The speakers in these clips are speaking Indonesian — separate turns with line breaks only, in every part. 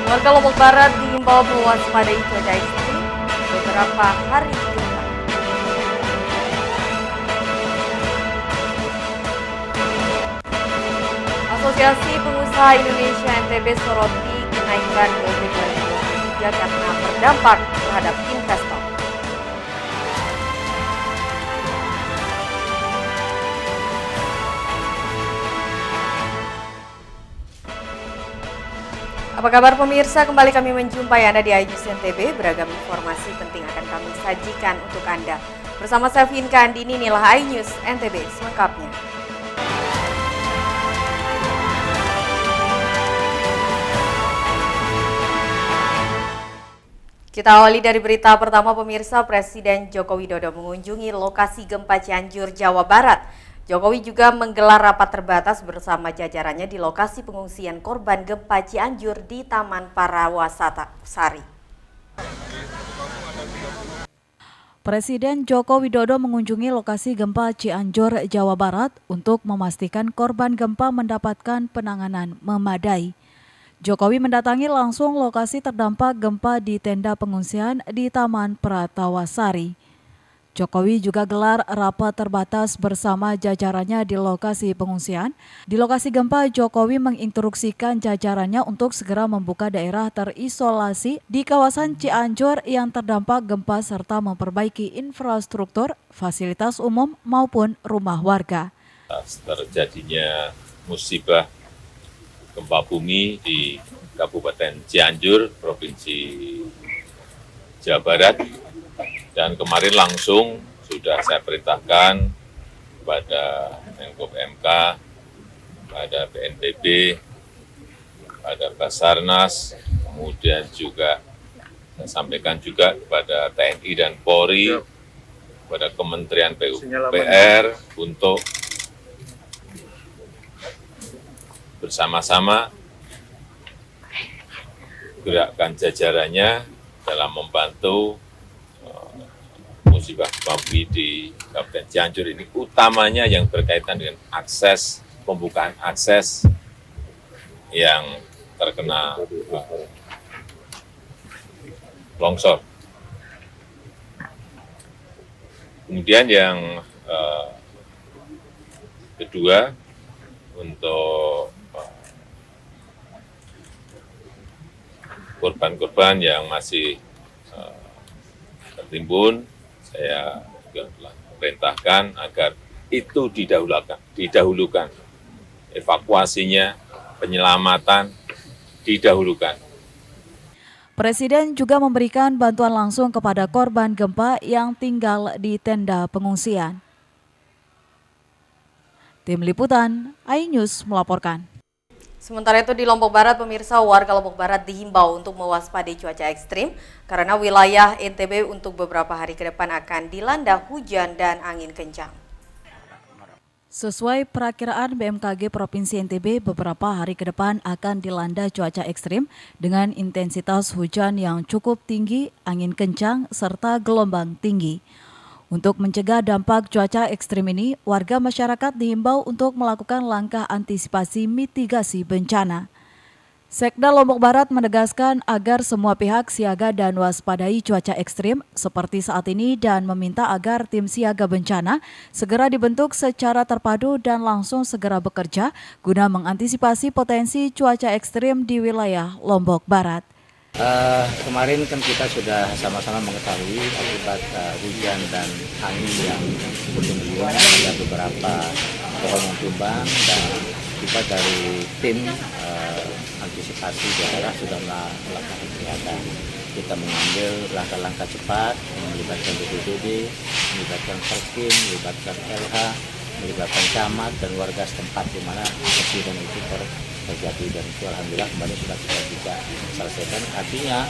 Warga Lombok Barat diimbau mewaspadai cuaca ekstrim beberapa hari ke depan. Asosiasi Pengusaha Indonesia NTB soroti kenaikan BLT 2023 karena berdampak terhadap investor. Apa kabar pemirsa? Kembali kami menjumpai Anda di iNews NTB. Beragam informasi penting akan kami sajikan untuk Anda. Bersama saya Vinka Andini, inilah iNews NTB selengkapnya. Kita awali dari berita pertama pemirsa. Presiden Joko Widodo mengunjungi lokasi gempa Cianjur, Jawa Barat. Jokowi juga menggelar rapat terbatas bersama jajarannya di lokasi pengungsian korban gempa Cianjur di Taman Parawasari.
Presiden Joko Widodo mengunjungi lokasi gempa Cianjur, Jawa Barat untuk memastikan korban gempa mendapatkan penanganan memadai. Jokowi mendatangi langsung lokasi terdampak gempa di tenda pengungsian di Taman Parawasari. Jokowi juga gelar rapat terbatas bersama jajarannya di lokasi pengungsian. Di lokasi gempa, Jokowi menginstruksikan jajarannya untuk segera membuka daerah terisolasi di kawasan Cianjur yang terdampak gempa serta memperbaiki infrastruktur, fasilitas umum maupun rumah warga.
Terjadinya musibah gempa bumi di Kabupaten Cianjur, Provinsi Jawa Barat. Dan kemarin langsung sudah saya perintahkan kepada Menko PMK, kepada BNPB, kepada Basarnas, kemudian juga saya sampaikan juga kepada TNI dan Polri, kepada Kementerian PUPR untuk bersama-sama gerakkan jajarannya dalam membantu musibah gempa bumi di Kabupaten Cianjur ini, utamanya yang berkaitan dengan akses, pembukaan akses yang terkena longsor. Kemudian yang kedua, untuk korban-korban yang masih tertimbun, saya juga telah perintahkan agar itu didahulukan, evakuasinya, penyelamatan didahulukan.
Presiden juga memberikan bantuan langsung kepada korban gempa yang tinggal di tenda pengungsian. Tim Liputan iNews melaporkan.
Sementara itu di Lombok Barat, pemirsa, warga Lombok Barat dihimbau untuk mewaspadai cuaca ekstrim karena wilayah NTB untuk beberapa hari ke depan akan dilanda hujan dan angin kencang.
Sesuai perakiraan BMKG Provinsi NTB, beberapa hari ke depan akan dilanda cuaca ekstrim dengan intensitas hujan yang cukup tinggi, angin kencang, serta gelombang tinggi. Untuk mencegah dampak cuaca ekstrim ini, warga masyarakat diimbau untuk melakukan langkah antisipasi mitigasi bencana. Sekda Lombok Barat menegaskan agar semua pihak siaga dan waspadai cuaca ekstrim seperti saat ini dan meminta agar tim siaga bencana segera dibentuk secara terpadu dan langsung segera bekerja guna mengantisipasi potensi cuaca ekstrim di wilayah Lombok Barat.
Kemarin kan kita sudah sama-sama mengetahui akibat hujan dan angin yang bertimbun, ada beberapa pohon yang tumbang dan kita dari tim antisipasi daerah sudah melakukan kegiatan. Kita mengambil langkah-langkah cepat melibatkan BPBD, melibatkan Perskim, melibatkan LH, melibatkan camat dan warga setempat di mana insiden itu terjadi, dan itu alhamdulillah kemarin sudah kita bisa selesaikan. Artinya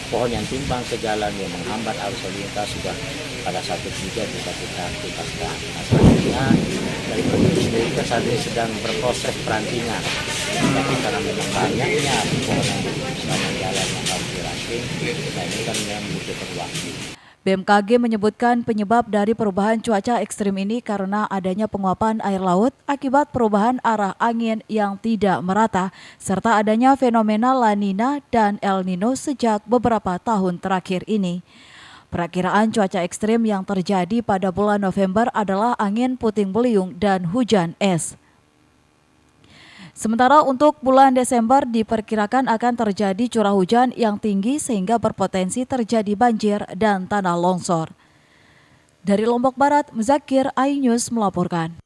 pohon yang tumbang ke jalan yang menghambat arus lalu lintas sudah pada satu juga bisa kita tuntaskan. Selanjutnya dari Perskim sendiri kan saat ini sedang berproses perantingan, tapi karena memang banyaknya pohon yang di sepanjang jalan yang harus diranting, nah ini kan memang membutuhkan waktu.
BMKG menyebutkan penyebab dari perubahan cuaca ekstrim ini karena adanya penguapan air laut akibat perubahan arah angin yang tidak merata, serta adanya fenomena La Nina dan El Nino sejak beberapa tahun terakhir ini. Perakiraan cuaca ekstrim yang terjadi pada bulan November adalah angin puting beliung dan hujan es. Sementara untuk bulan Desember diperkirakan akan terjadi curah hujan yang tinggi sehingga berpotensi terjadi banjir dan tanah longsor. Dari Lombok Barat, Muzakir, iNews melaporkan.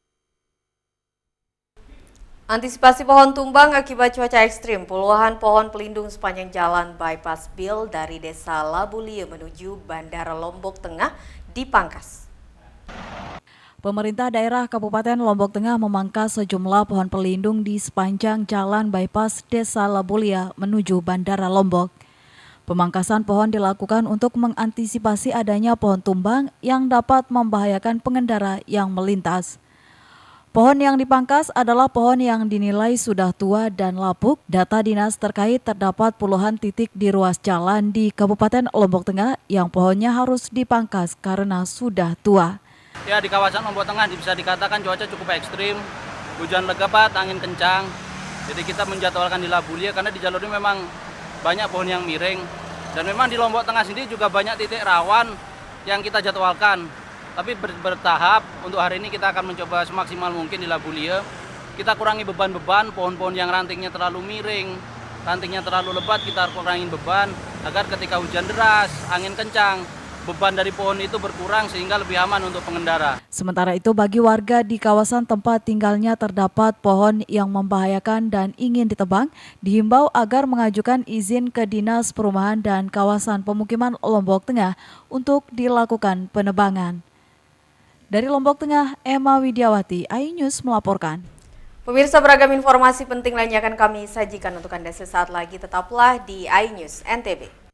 Antisipasi pohon tumbang akibat cuaca ekstrim, puluhan pohon pelindung sepanjang jalan bypass Bil dari Desa Labulie menuju Bandara Lombok Tengah dipangkas.
Pemerintah daerah Kabupaten Lombok Tengah memangkas sejumlah pohon pelindung di sepanjang jalan bypass Desa Labulia menuju Bandara Lombok. Pemangkasan pohon dilakukan untuk mengantisipasi adanya pohon tumbang yang dapat membahayakan pengendara yang melintas. Pohon yang dipangkas adalah pohon yang dinilai sudah tua dan lapuk. Data dinas terkait terdapat puluhan titik di ruas jalan di Kabupaten Lombok Tengah yang pohonnya harus dipangkas karena sudah tua.
Ya, di kawasan Lombok Tengah bisa dikatakan cuaca cukup ekstrim, hujan lebat, angin kencang. Jadi kita menjadwalkan di Labulia karena di jalur ini memang banyak pohon yang miring. Dan memang di Lombok Tengah sendiri juga banyak titik rawan yang kita jadwalkan. Tapi bertahap, untuk hari ini kita akan mencoba semaksimal mungkin di Labulia. Kita kurangi beban-beban, pohon-pohon yang rantingnya terlalu miring, rantingnya terlalu lebat, kita kurangin beban agar ketika hujan deras, angin kencang, beban dari pohon itu berkurang sehingga lebih aman untuk pengendara.
Sementara itu bagi warga di kawasan tempat tinggalnya terdapat pohon yang membahayakan dan ingin ditebang, dihimbau agar mengajukan izin ke Dinas Perumahan dan Kawasan Pemukiman Lombok Tengah untuk dilakukan penebangan. Dari Lombok Tengah, Emma Widiawati, iNews melaporkan.
Pemirsa, beragam informasi penting lainnya akan kami sajikan untuk Anda sesaat lagi. Tetaplah di iNews NTB.